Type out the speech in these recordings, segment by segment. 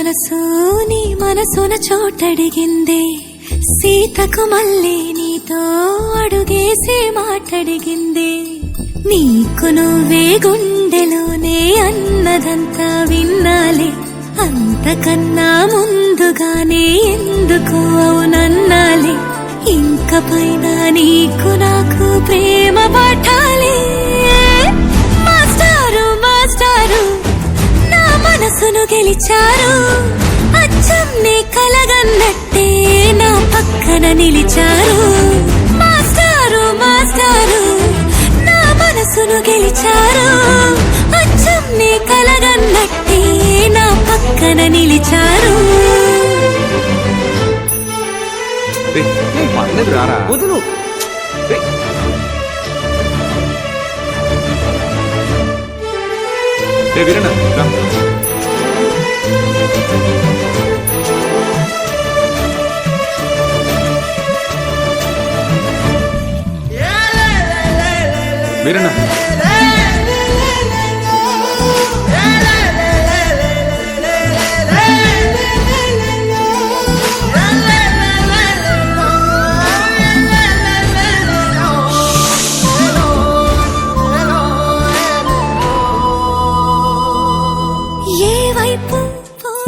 మనసు నీ మనసున చోటడిగిందే, సీతకు మళ్ళీ నీతో అడుగేసే మాటడిగిందే. నీకు నువ్వే గుండెలోనే అన్నదంతా విన్నాలే, అంతకన్నా ముందుగానే ఎందుకు అవునన్నాలే. ఇంక పైన నీకు నాకు ప్రేమ పాఠాలే. మాస్టారు మాస్టారు నా మనసును గెలిచారు, అచ్చం నీ కలగన్నట్టే నా పక్కన నిలిచారు. మాస్టారు మాస్టారు నా మనసును గెలిచారు, అచ్చం నీ కలగన్నట్టే నా పక్కన నిలిచారు. వదులు వీరన్న వీరన్న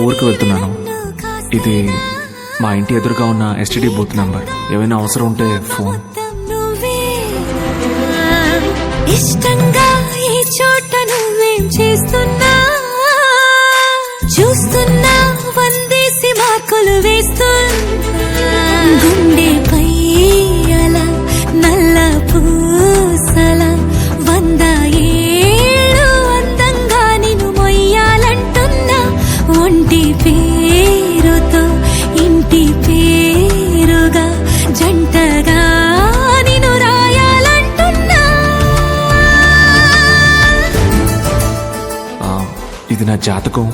ఊరికి వెళ్తున్నాను. ఇది మా ఇంటి ఎదురుగా ఉన్న ఎస్టీడీ బూత్ నంబర్. ఏమైనా అవసరం ఉంటే ఫోన్. ఇష్టంగా ఈ చోట నువ్వేం చేస్తున్నా, చూస్తున్నా వందేసి మార్కులు వేస్తున్నా. గుండెపై అలా నల్ల పూసల 100 ఏళ్ళు అందంగా నిన్ను మొయ్యాలంటున్నా. ఒంటి పేరుతో ఇంటి పేరుగా జంటగా నిన్ను రాయాలంటున్నా. ఇది నా జాతకం.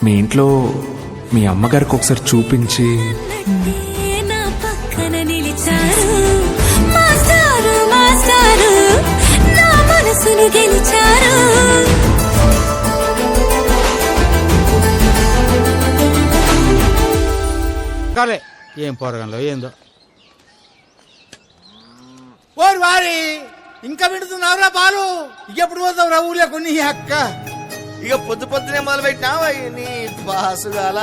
మీ ఇంట్లో మీ అమ్మగారికి ఒకసారి చూపించి. నా పక్కన నిలిచారు, మాస్టారు మాస్టారు నా మనసును గెలిచారు. కాలే ఏం పోరగంలో ఏందో. ఓరి వారి ఇంకా విడుతున్నావురా బాలు, ఇంకెప్పుడు పోతావు రా ఊళ్ళో కొన్ని అక్క. ఇక పొద్దు పొద్దునే మొదలు పెట్టినావా నీ బాసుగాల.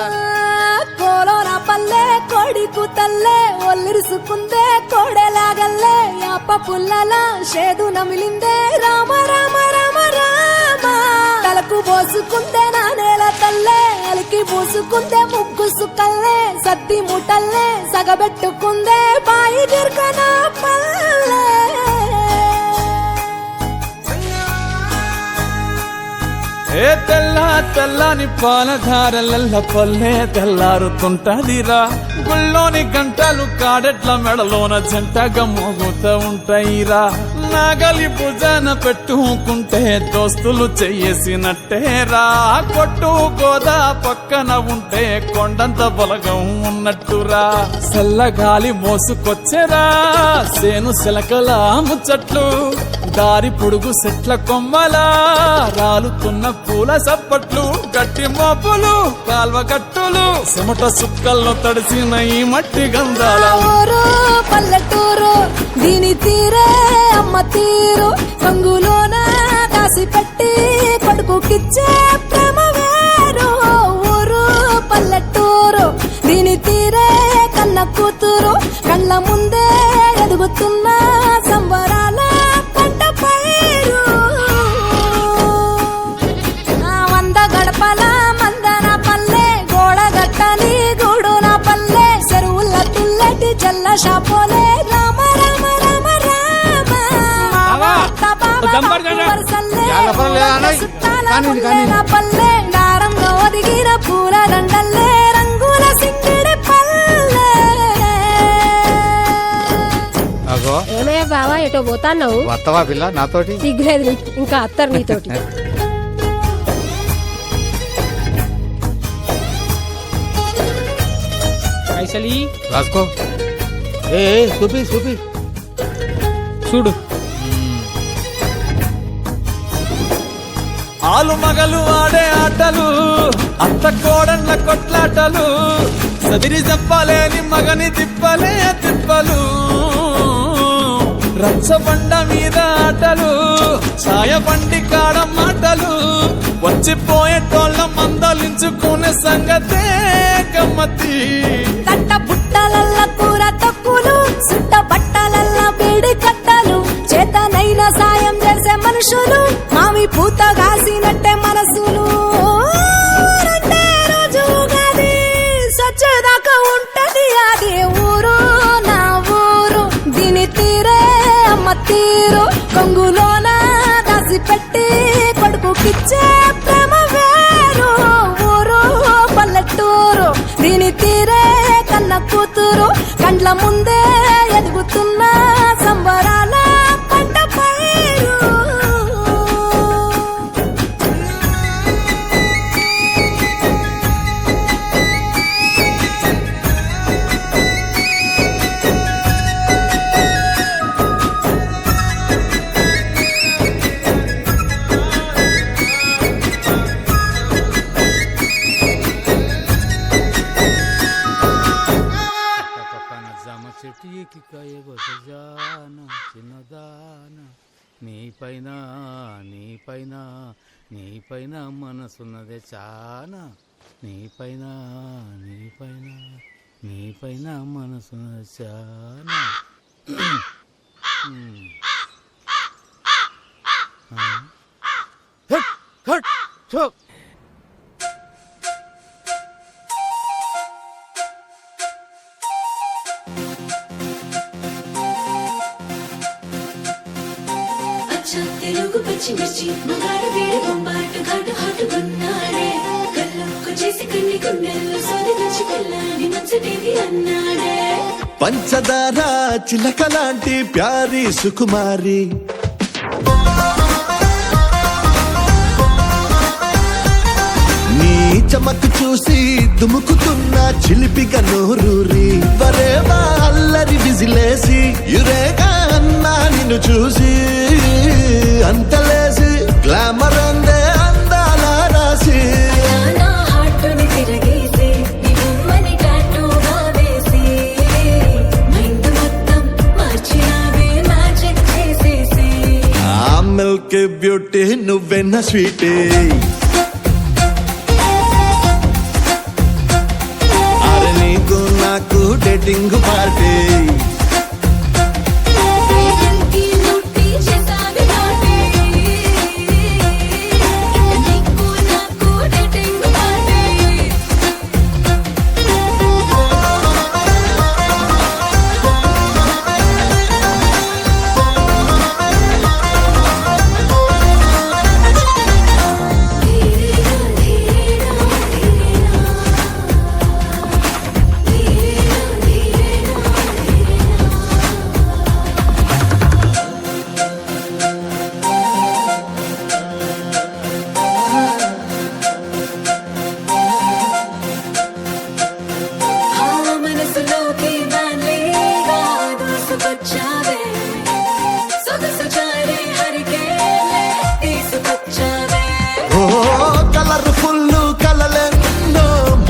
కోలోన పల్లె కోడి కూతల్లే, ఒల్లిరుసుకుందే కోడెలాగల్లే. యాప పుల్లల షేదు నమిలిందే రామ రామ రామ రామ. తలకు పోసుకుందే నా నేల తల్లే, అలికి పూసుకుందే ముగ్గు సుక్కల్లే. సద్ది ముటల్లే సగబెట్టుకుందే బాయి గిర్కన పల్లె. ఏ తెల్ల తెల్లని పాలధారలల్ల పల్లె తెల్లారుతుంటదిరా. గుళ్ళోని గంటలు కాడెట్ల మెడలోన జంటగా మోగుతూ ఉంటాయిరా. నాగలి భుజాన పెట్టుకుంటే దోస్తులు చెయ్యేసినట్టేరా. కొట్టు గోదా పక్కన ఉంటే కొండంత బలగం ఉన్నట్టురా. చల్లగాలి మోసుకొచ్చెరా సేను శిలకల ముచ్చట్లు. దారి పొడుగు చెట్ల కొమ్మలా రాలుతున్న పూల సప్పట్లు. గట్టి మోపులు కాల్వ గట్టులు చెమట సుక్కల్లో తడిసిన ఈ మట్టి గంధాల. ఊరు పల్లెటూరు దీని తీరే అమ్మ తీరు. కంగులోన కాసి పెట్టి కొడుకుకిచ్చే ప్రేమ వేరు. ఊరు పల్లెటూరు దీని తీరే కన్న కూతురు. కళ్ళ ముందే ఎదుగుతున్న సంబరాల పంట పైరు. 100 గడపల మందన పల్లె, గోడ గట్టని గూడున పల్లె. చెరువుల తుల్లటి జల్ల షాపోలే రామ రామ రామ రామ. పల్లె దారంగా ఒదిగిన పూల దండల్లే, రంగుల సింగిడి పల్లె. ఏమయ్య బావా ఎటో పోతాన్నావు? వస్తావా పిల్ల నాతోటి? సిగ్గులేదు ఇంకా అత్తరు నీతోటి. రాసుకో. ఏ చూపి చూపి చూడు. ఆలు మగలు ఆడే ఆటలు అత్త కోడళ్ళ కొట్లాటలు సదిరి చెప్పలేని మగని తిప్పలే తిప్పలు రచ్చబండ మీద ఆటలు ఛాయ బండి కాడ మాటలు వచ్చిపోయేటోళ్ళ మందలించుకునే సంగతే గమ్మతి తట్ట బుట్టలల్ల కూర తక్కువలు సుట్ట బట్టలల్ల బీడి కట్టలు చేతనైన సాయం చేసే మనుషులు మామి పూత కాసినట్టే మనసులు రెండే రోజు ఉగాది సచ్చేదాకా ఉంటది అది ఊరు నా ఊరు దీని తీరే అమ్మ తీరు కొంగులోన దాసి పెట్టి కొడుకుకిచ్చే ప్రేమ వేరు ఊరు పల్లెటూరు దీని తీరే కన్న కూతురు కండ్ల ముందే ఎదుగుతున్న సంబరాల పంట పైరు పక్కన జామ చెట్టు ఎక్కి కాయగొసజాన చిన్నదాన నీపైన నీపైన నీపైన మనసున్నదే చానా నీపైన నీపైన నీపైన మనసున్నదే చానా హట్ హట్ ఛోక్ తెలుగు పచ్చిమిర్చి మగాడు వీడి బొంబాటు ఘాటు హాటుకున్నాడే కళ్ళొక్కు చేసి కన్ని గుండెల్లో సోదిగచ్చి పిల్లని మంచటేది అన్నాడే పంచదార చిలక లాంటి ప్యారి సుకుమారి నీ చమకు చూసి దుముకుతున్న చిలిపిగా నోరూరి వరేవా అల్లరి విజిలేసి యురేగా అన్నా నిన్ను చూసి అంతలేసి గ్లామర్ అందే అందాల రాసి నా హార్టుని తిరగేసి నీ బొమ్మని టాటూగా వేసి మైండ్ మొత్తం మార్చినావే మ్యాజిక్ చేసేసి ఆ మిల్క్ బ్యూటీ నువ్వెన్న స్వీటే అరే నీకు నాకు డేటింగ్ పార్టీ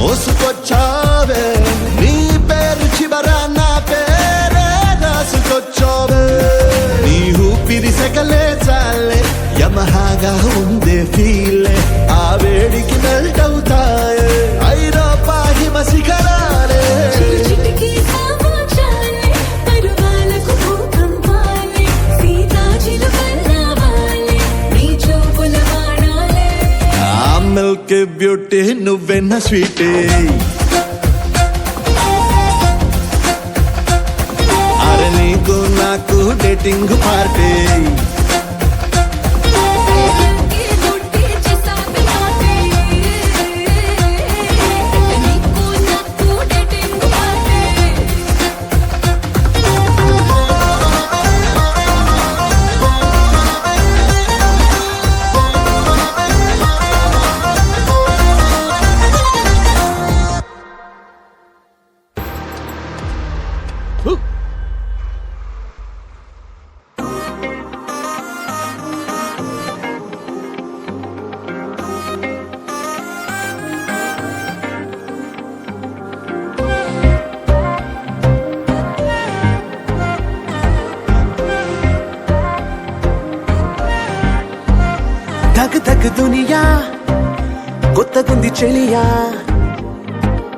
మోసుకొచ్చావే నీ పేరు చివర నా పేరే రాసుకొచ్చావే నీ ఊపిరి సకలే చాలే యమహాగా ఉందే ఫీలే ఆ వేడికి మెల్ట్ అవుతాయే ఐరోపా హిమ శిఖరాలే మిల్క్ బ్యూటీ నువ్వెన్న స్వీటే అరే నీకు నాకు డేటింగ్ పార్టీ ధక్ ధక్ దునియా కొత్తగుంది చెలియా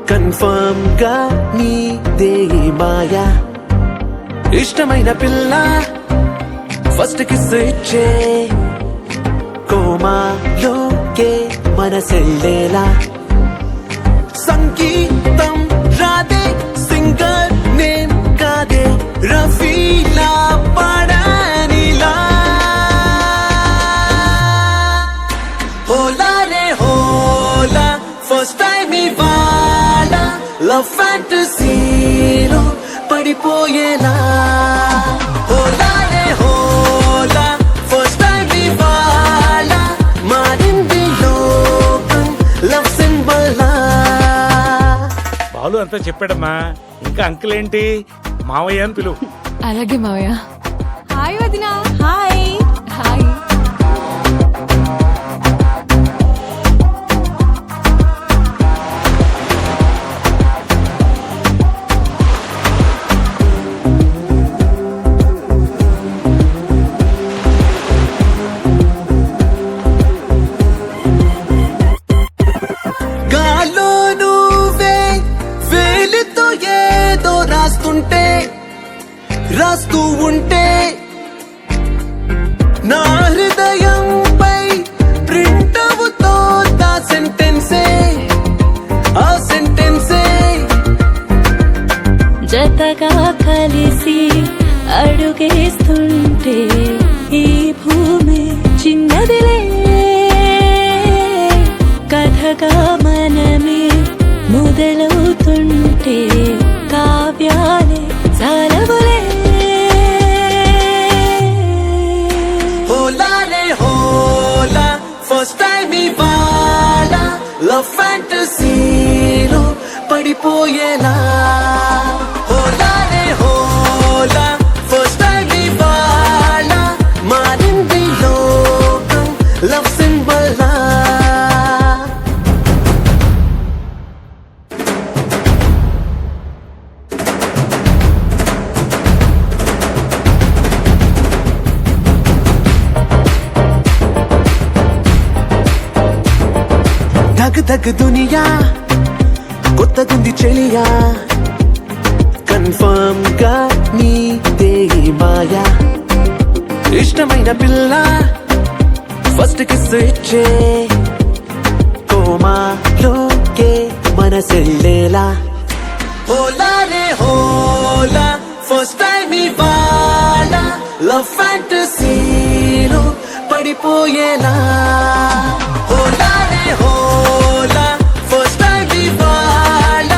కన్ఫర్మ్ గా నీదే మాయా ఇష్టమైన పిల్ల ఫస్ట్ కిస్ ఇచ్చే కోమాలోకే మనసెళ్ళేలా సంగీతం రాదే సింగర్ నేమ్ కాదే రఫీలా పడానిలా హోలా రే హోలా ఫస్ట్ టైం ఇవాళ లవ్ ఫ్యాంటసీలో పడిపోయేలా హోలా రే హోలా ఫస్ట్ టైం ఇవాళ మారింది లోకం లవ్ సింబల్ లా బాలు అంతా చెప్పాడమ్మా ఇంకా అంకుల్ ఏంటి మావయ్య అని పిలువు. అలాగే మావయ్య. హాయ్ వదినా. Hi hi. గాల్లో నువ్వే వేలితో ఏదో రాస్తూ ఉంటే నా హృదయంపై ప్రింట్ అవుతోందా సెంటెన్సే ఆ సెంటెన్సే జతగా కలిసి అడుగేస్తుంటే ఈ భూమి చిన్నదిలే కథగా మనమే మొదలవుతుంటే కావ్యాలే చాలవులే హోలా రే హోలా ఫస్ట్ టైం ఇవాళ లవ్ ఫ్యాంటసీలో పడిపోయేలా హోలా రే హోలా ఫస్ట్ టైం ఇవాళ మారింది లోకం లవ్ సింబల్ లా ధక్ ధక్ దునియా కొత్తగుంది చెలియా కన్ఫర్మ్ గా నీదే మాయా ఇష్టమైన పిల్ల ఫస్ట్ కిస్ ఇచ్చే కోమాలోకే మనసెళ్ళేలా హోలా రే హోలా ఫస్ట్ టైం ఇవాళ లవ్ ఫ్యాంటసీలో పడిపోయేలా హోలా రే హోలా ఫస్ట్ టైం ఇవాళ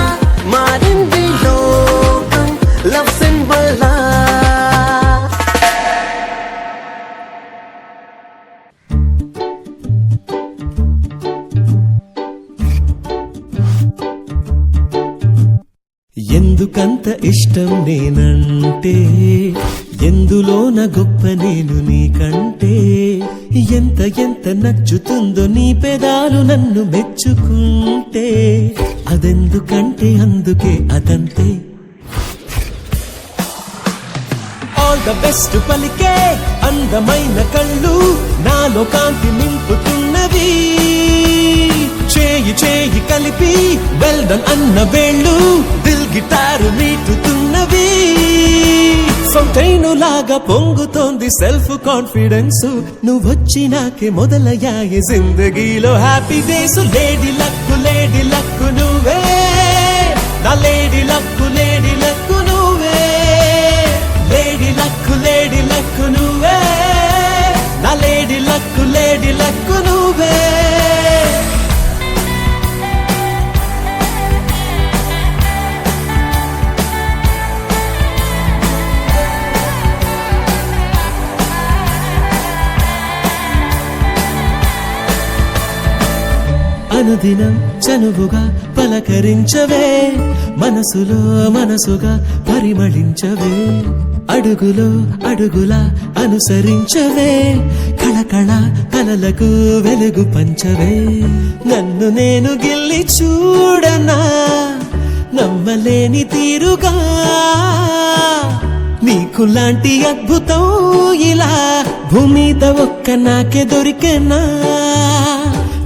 మారింది లోకం లవ్ సింబల్ లా ఎందుకంత ఇష్టం నేనంటే ఎందులోన గొప్ప నేను నీకంటే ఎంత ఎంత నచ్చుతుందో నీ పెదాలు నన్ను మెచ్చుకుంటే అదెందుకంటే అందుకే అదంతే ఆల్ ద బెస్ట్ పలికే అందమైన కళ్ళు నాలో కాంతి నింపుతున్నవి చేయి చేయి కలిపి వెల్ డన్ అన్న వేళ్ళు దిల్ గిటారు మీటుతున్నవి ఫౌంటైను లాగా పొంగుతోంది సెల్ఫ్ కాన్ఫిడెన్స్ నువ్వొచ్చినాకే మొదలయ్యాయి జిందగీలో హ్యాపీ డేస్ లేడీ లక్కు నువ్వే నా లేడీ లక్కు నువ్వే లేడీ లక్కు నువ్వే నా లేడీ లక్కు నువ్వే అనుదినం చనువుగా పలకరించవే మనసులో మనసుగా పరిమళించవే అడుగులో అడుగులా అనుసరించవే కళకళ కలలకు వెలుగు పంచవే నన్ను నేను గిల్లి చూడనా నమ్మలేని తీరుగా నీకు లాంటి అద్భుతం ఇలా భూమిద ఒక్క నాకే దొరికెనా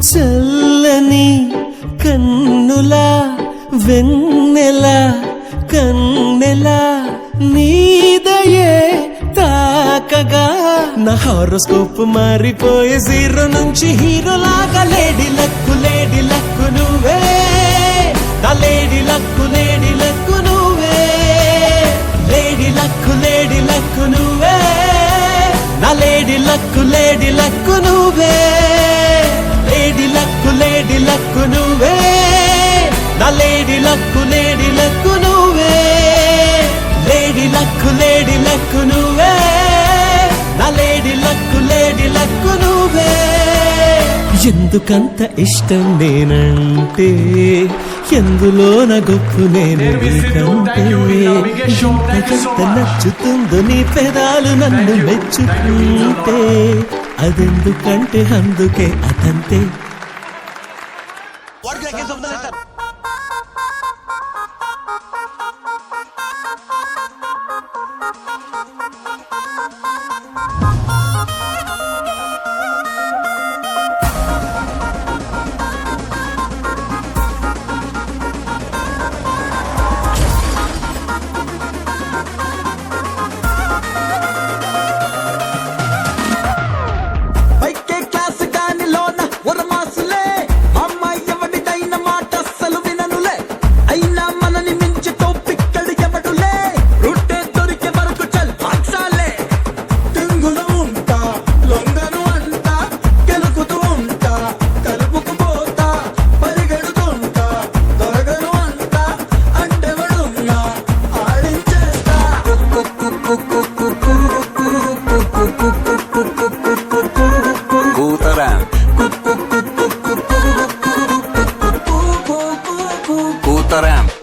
చల్లని కన్నుల వెన్నెల కన్నెల నీదయే తాకగా నా హారోస్కోప్ మారిపోయే జీరో నుంచి హీరో లాగా లేడీ లక్కు నువ్వే నా లేడీ లక్కు నువ్వే లేడీ లక్కు నువ్వే నా లేడీ లక్కు నువ్వే లేడీ లక్కు నువ్వే నా లేడీ లక్కు నువ్వే లేడీ లక్కు నువ్వే నా లేడీ లక్కు నువ్వే ఎందుకంత ఇష్టం నేనంటే ఎందులోన గొప్ప నేను ఎంత నచ్చుతుందో నీ పెదాలు నన్ను మెచ్చుకుంటే అదెందుకంటే అందుకే అదంతే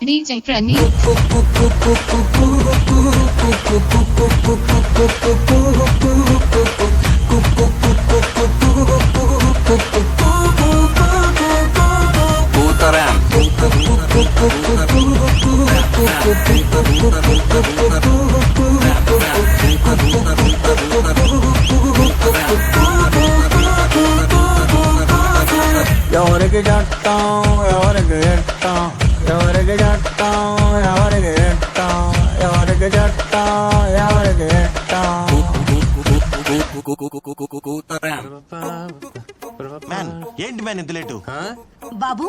DJ Franny. ఎవరికి జట్టం ఎవరికి జట్టం ఎవరికి జట్టం ఎవరికి జట్టం ఎవరికి జట్టం ఎవరికి మ్యాన్ ఏంటి మ్యాన్ ఇంత లేటు బాబు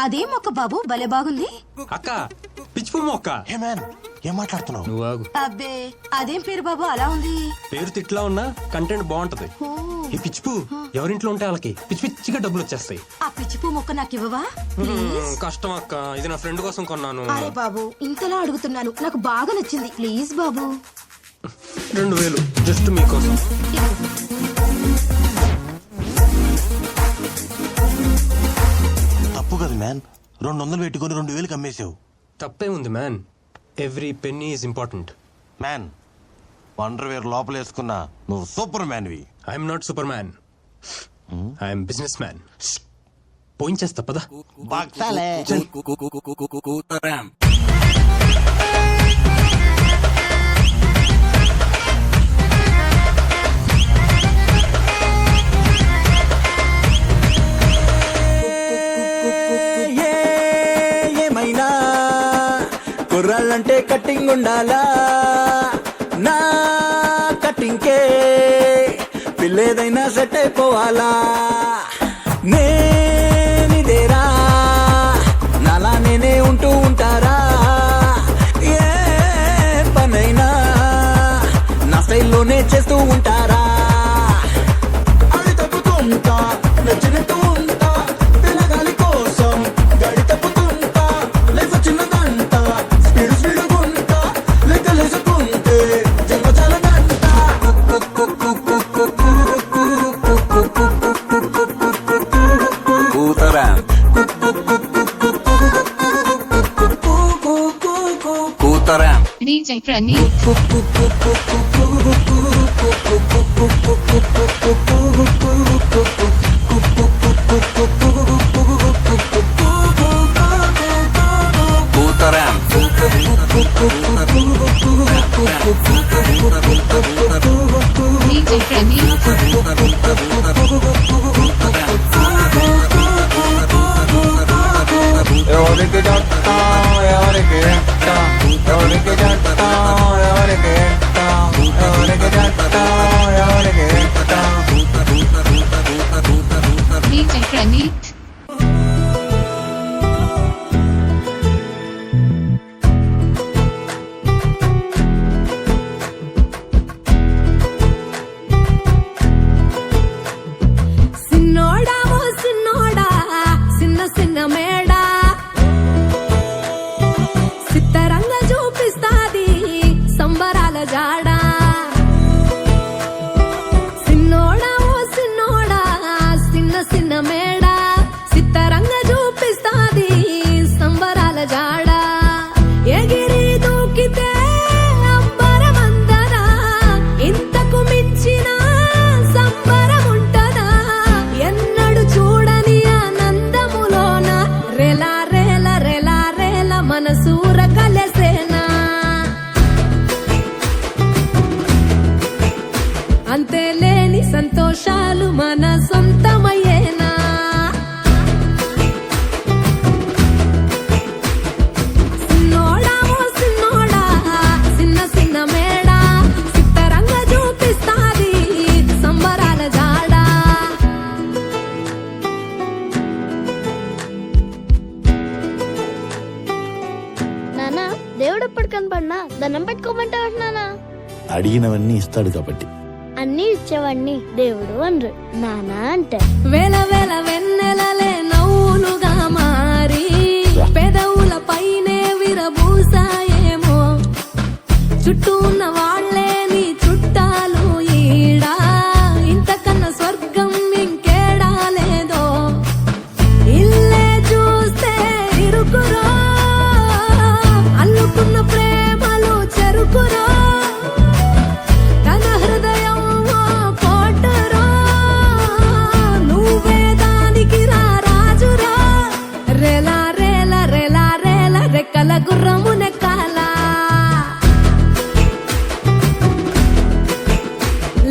అదేం మొక్క బాబు భలే బాగుంది అక్క పిచ్చి మొక్క ఏ మ్యాన్ ఏం మాట్లాడుతున్నావు నువ్వు ఆగు. అబ్బే అదేం పేరు బాబు అలా ఉంది పేరు తిట్లా ఉన్నా కంటెంట్ బాగుంటది ఈ పిచ్చిపు ఎవరింట్లో ఉంటే వాళ్ళకి పిచ్చి పిచ్చిగా డబ్బులు వచ్చేస్తాయి ఆ పిచ్చి పూ మొక్క నాకు ఇవ్వవా ప్లీజ్ కష్టం అక్క ఇది నా ఫ్రెండ్ కోసం కొన్నాను అరే బాబు ఇంతలా అడుగుతున్నాను నాకు బాగా నచ్చింది ప్లీజ్ బాబు 2000 జస్ట్ మీకోసం తప్పు కదా మ్యాన్ 200 పెట్టుకొని 2000 అమ్మేసావు తప్పే ఉంది man every penny is important man underwear లోపల వేసుకున్నా నువ్వు సూపర్ మ్యాన్వి I'm not super man I'm business man పోయించేస్తా పదా బాక్సాలే ఏమైనా కుర్రాళ్ళంటే కట్టింగ్ ఉండాలా నా కట్టింగ్కే పిల్లేదైనా సెట్ అయిపోవాలా నేనిదేరా నాలా నేనే ఉంటూ ఉంటారా ఏ పనైనా నా స్టైల్లోనే చేస్తూ ఉంటారా అది తప్పుతుంటా నచ్చినట్టు ఉంటా పిల్లగాలి కోసం గడి తప్పుతుంటా లైఫ్ చిన్నదంట స్పీడ్ గుంటా లెక్కలేసుకుంటే జన్మ చాలదంట DJ Franny. కూతరాం ఎవరికి జట్ట ఎవరికి ఎట్ట ఎవరికి జట్ట ఎవరికి ఎట్ట ఎవరికి జట్ట ఎవరికి ఎట్ట సిన్నోడా ఓ సిన్నోడా సిన్న సిన్న మేడా సిత్తరంగా చూపిస్తాది సంబరాల జాడా సిన్నోడా ఓ సిన్నోడా సిన్న సిన్న మేడా సిత్తరంగా చూపిస్తాది సంబరాల జాడా ఎగిరి దూకితే అంబరమందరా ఇంతకు మించిన సంబరం ఉంటదా ఎన్నడు చూడని ఆనందములోన రెలా రేల రెలా రేల మనసూర కలసేనా అంతే లేని సంతోషాలు మన సొంతమయ్యేనా సిన్నోడా ఓ సిన్నోడా సిన్న సిన్న మేడా సిత్తరంగా చూపిస్తాది సంబరాల జాడా నానా దేవుడు ఎప్పుడు కనపడినా దండం పెట్టుకోమంటావు నానా అడిగినవన్నీ ఇస్తాడు కాబట్టి అన్ని ఇచ్చేవాడిని దేవుడు అనరు నానా అంటే వేల వేల వెన్నెలలే నవ్వులుగా మారి పెదవుల పైనే విరబూసాయేమో చుట్టూ ఉన్న వాళ్ళే నీ చుట్టాలు ఈడా ఇంతకన్నా స్వర్గం ఇంకేడా లేదో ఇల్లే చూస్తే ఇరుకురో అల్లుకున్న ప్రేమలు చెరుకురో తన హృదయం ఓ కోటరో నువ్వే దానికి రా రాజురా రెలా రేల రెలా రేల రెక్కల గుర్రము నెక్కాల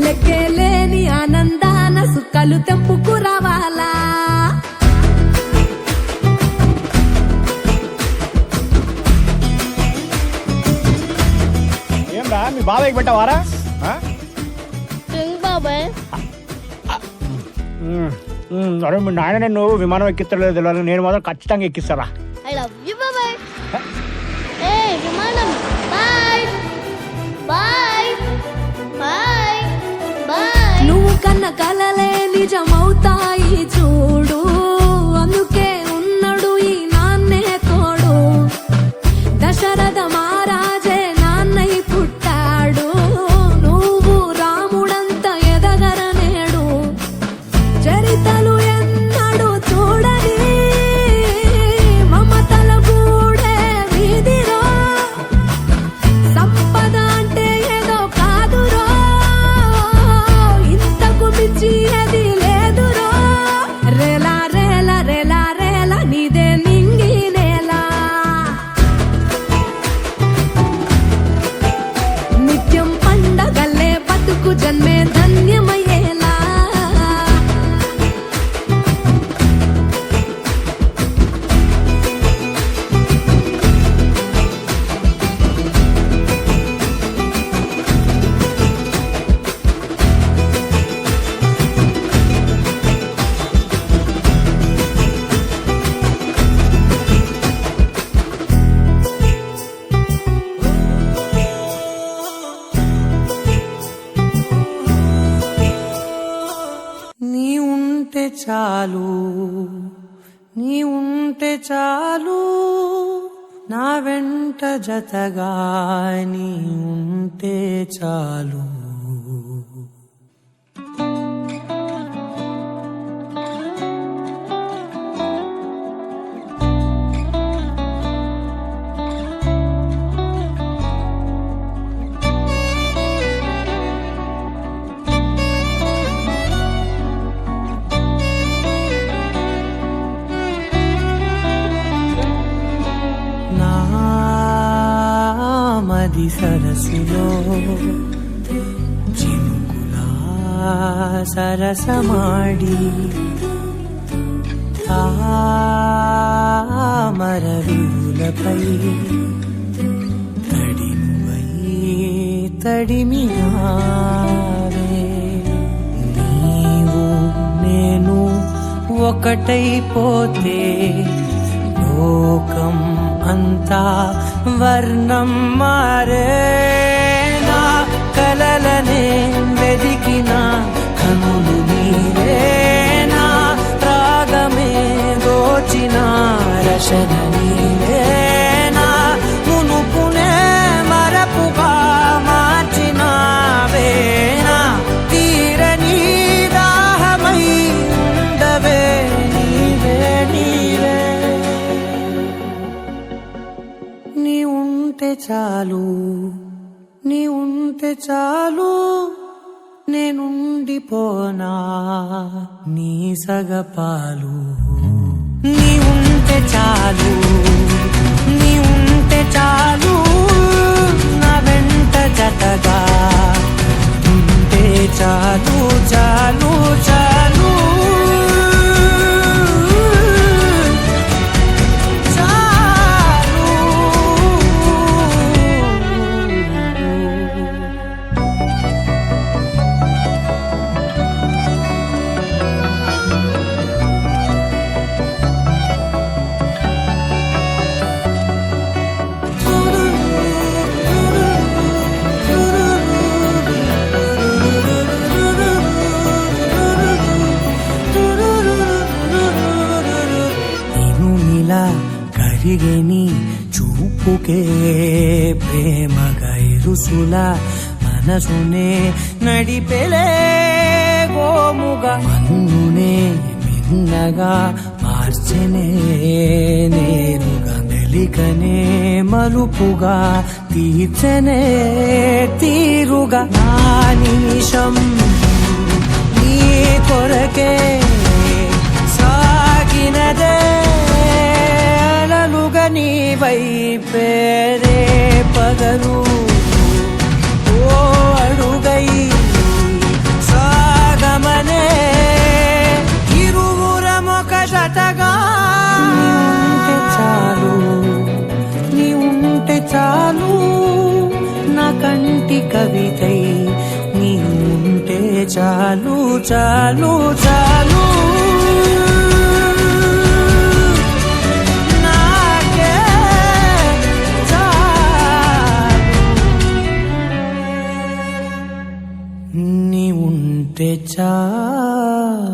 లెక్కలేని ఆనందాన సుక్కలు తెంపుకు రావాలా ఏం రా మీ బాబాయ్కి పెట్టావారా బాబాయ్ అరే మీ నాయన నువ్వు విమానం ఎక్కిస్తలేదు తెలియదు నేను మాత్రం ఖచ్చితంగా ఎక్కిస్తారా ఐ లవ్ యు బాబాయ్ ఏ విమానం బాయ్ బాయ్ బాయ్ బాయ్ నువ్వు కన్న కలలే నిజమవుతాయి చూడు అందుకే ఉన్నడు ఈ నాన్నే తోడు దశరథ మహారాజే నాన్నై పుట్టాడు నువ్వు రాముడంత ఎదగరనేడు చరితలు ఎన్నడు చూడని మమతల గూడే వీధిరో సంపద అంటే ఏదో కాదురో ఇంతకు మించి అది లేదురో రెలా రేల రెలా రేల నీదే నింగి నేల నిత్యం పండగల్లే బతుకు జన్మే ధన్యమయ్యేలా నీ ఉంటే చాలు నీ ఉంటే చాలు నా వెంట జతగా నీ ఉంటే చాలు నామది సరస్సులో చినుకులా సరసమాడి మరవిలపై తడినువై తడిమినావే నీవు నేను ఒకటైపోతే లోకం అంతా వర్ణం మారే నా కలలనే వెదికిన కనులు నీవేనా రాగమే దోచిన రశన నీవేనా మునుపునే మరపుగా మార్చినావేనా తీరని దాహమై ఉండవే నీవే నీవే నీ ఉంటే చాలు నీ ఉంటే చాలు నేనుండిపోనా నీ సగపాలు నీ ఉంటే చాలు నీ ఉంటే చాలు నా వెంట జతగా ఉంటే చాలు చాలు చాలు కరిగేని చూపుకే ప్రేమగా ఇరుసులా మనసునే నడిపెలే గోముగా మన్నునే మిన్నగా మార్చెనే నేరుగా మెలికనే మలుపుగా తీర్చనే తీరుగా నా నిమిషం నీ కొరకే సాగినదే నీ వైపేరే పగలు ఓ అడుగై సాగమనే ఇరువురమొక జతగా ఉంటే చాలు నీ ఉంటే చాలు నా కంటి కవితై నీ ఉంటే చాలు చాలు చాలు నీ ఉంటే చాలు